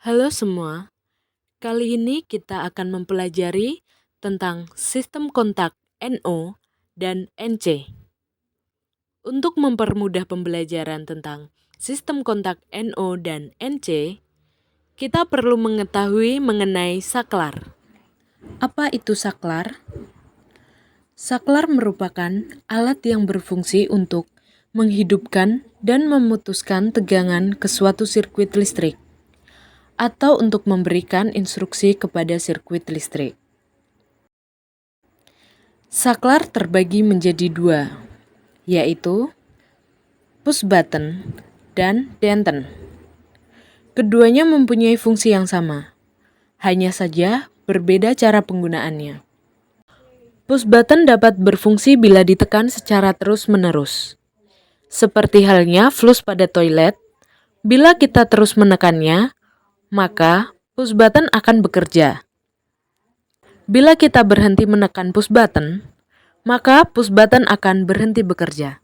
Halo semua, kali ini kita akan mempelajari tentang sistem kontak NO dan NC. Untuk mempermudah pembelajaran tentang sistem kontak NO dan NC, kita perlu mengetahui mengenai saklar. Apa itu saklar? Saklar merupakan alat yang berfungsi untuk menghidupkan dan memutuskan tegangan ke suatu sirkuit listrik, atau untuk memberikan instruksi kepada sirkuit listrik. Saklar terbagi menjadi dua, yaitu push button dan danton. Keduanya mempunyai fungsi yang sama, hanya saja berbeda cara penggunaannya. Push button dapat berfungsi bila ditekan secara terus-menerus. Seperti halnya flush pada toilet, bila kita terus menekannya, maka push button akan bekerja. Bila kita berhenti menekan push button, maka push button akan berhenti bekerja.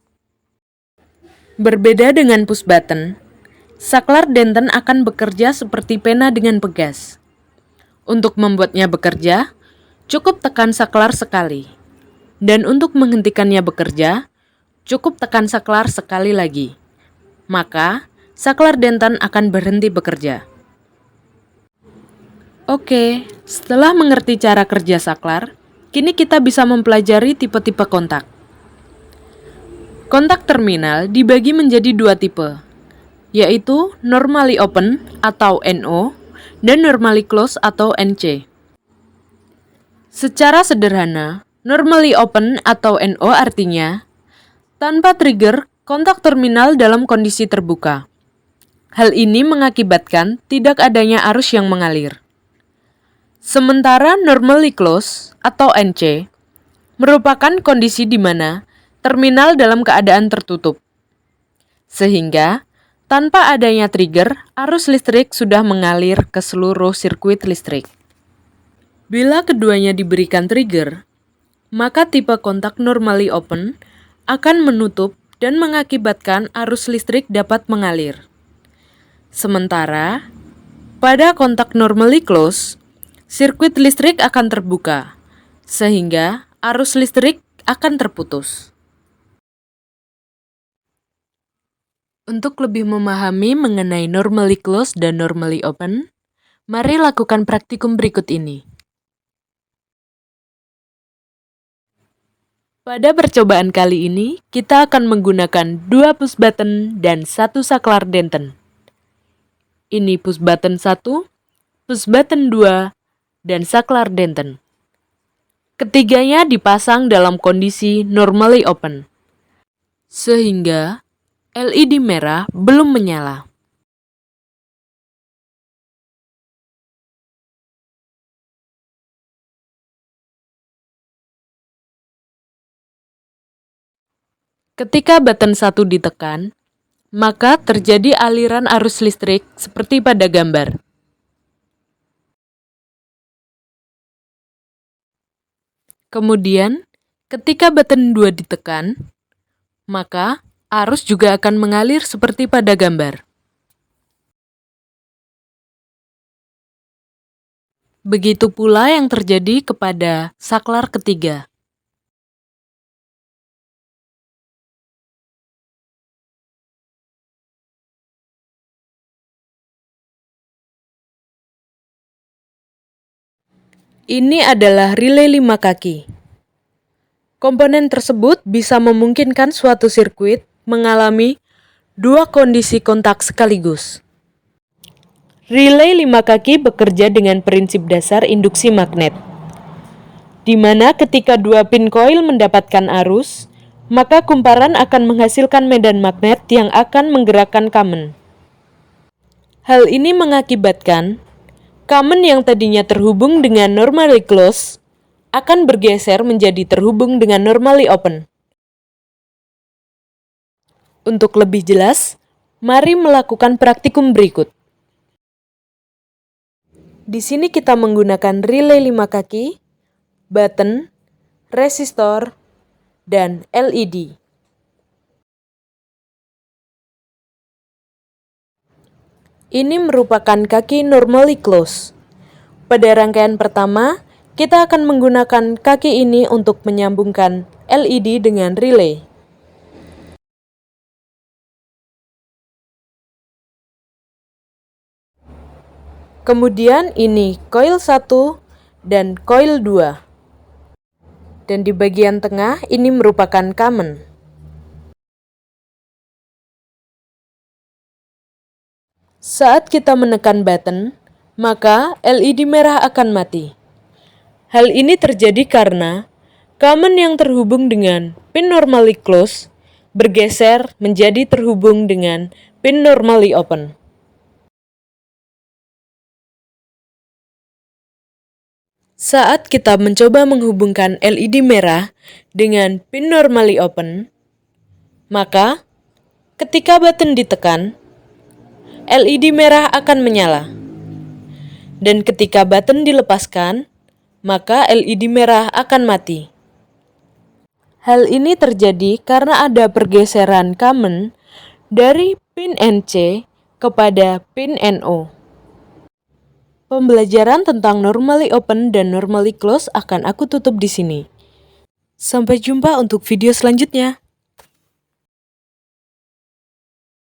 Berbeda dengan push button, saklar danton akan bekerja seperti pena dengan pegas. Untuk membuatnya bekerja, cukup tekan saklar sekali. Dan untuk menghentikannya bekerja, cukup tekan saklar sekali lagi. Maka, saklar danton akan berhenti bekerja. Oke, setelah mengerti cara kerja saklar, kini kita bisa mempelajari tipe-tipe kontak. Kontak terminal dibagi menjadi dua tipe, yaitu normally open atau NO dan normally close atau NC. Secara sederhana, normally open atau NO artinya tanpa trigger kontak terminal dalam kondisi terbuka. Hal ini mengakibatkan tidak adanya arus yang mengalir. Sementara normally close atau NC merupakan kondisi di mana terminal dalam keadaan tertutup. Sehingga, tanpa adanya trigger, arus listrik sudah mengalir ke seluruh sirkuit listrik. Bila keduanya diberikan trigger, maka tipe kontak normally open akan menutup dan mengakibatkan arus listrik dapat mengalir. Sementara, pada kontak normally close, sirkuit listrik akan terbuka, sehingga arus listrik akan terputus. Untuk lebih memahami mengenai normally close dan normally open, mari lakukan praktikum berikut ini. Pada percobaan kali ini, kita akan menggunakan 2 push button dan 1 saklar danton. Ini push button 1, push button 2, dan saklar danton. Ketiganya dipasang dalam kondisi normally open, sehingga LED merah belum menyala. Ketika button 1 ditekan, maka terjadi aliran arus listrik seperti pada gambar. Kemudian, ketika button 2 ditekan, maka arus juga akan mengalir seperti pada gambar. Begitu pula yang terjadi kepada saklar ketiga. Ini adalah relay 5 kaki. Komponen tersebut bisa memungkinkan suatu sirkuit mengalami dua kondisi kontak sekaligus. Relay 5 kaki bekerja dengan prinsip dasar induksi magnet, di mana ketika dua pin koil mendapatkan arus, maka kumparan akan menghasilkan medan magnet yang akan menggerakkan kamen. Hal ini mengakibatkan kamen yang tadinya terhubung dengan normally close akan bergeser menjadi terhubung dengan normally open. Untuk lebih jelas, mari melakukan praktikum berikut. Di sini kita menggunakan relay 5 kaki, button, resistor, dan LED. Ini merupakan kaki normally close. Pada rangkaian pertama, kita akan menggunakan kaki ini untuk menyambungkan LED dengan relay. Kemudian ini coil 1 dan coil 2. Dan di bagian tengah ini merupakan common. Saat kita menekan button, maka LED merah akan mati. Hal ini terjadi karena common yang terhubung dengan pin normally close bergeser menjadi terhubung dengan pin normally open. Saat kita mencoba menghubungkan LED merah dengan pin normally open, maka ketika button ditekan, LED merah akan menyala. Dan ketika button dilepaskan, maka LED merah akan mati. Hal ini terjadi karena ada pergeseran common dari pin NC kepada pin NO. Pembelajaran tentang normally open dan normally close akan aku tutup di sini. Sampai jumpa untuk video selanjutnya.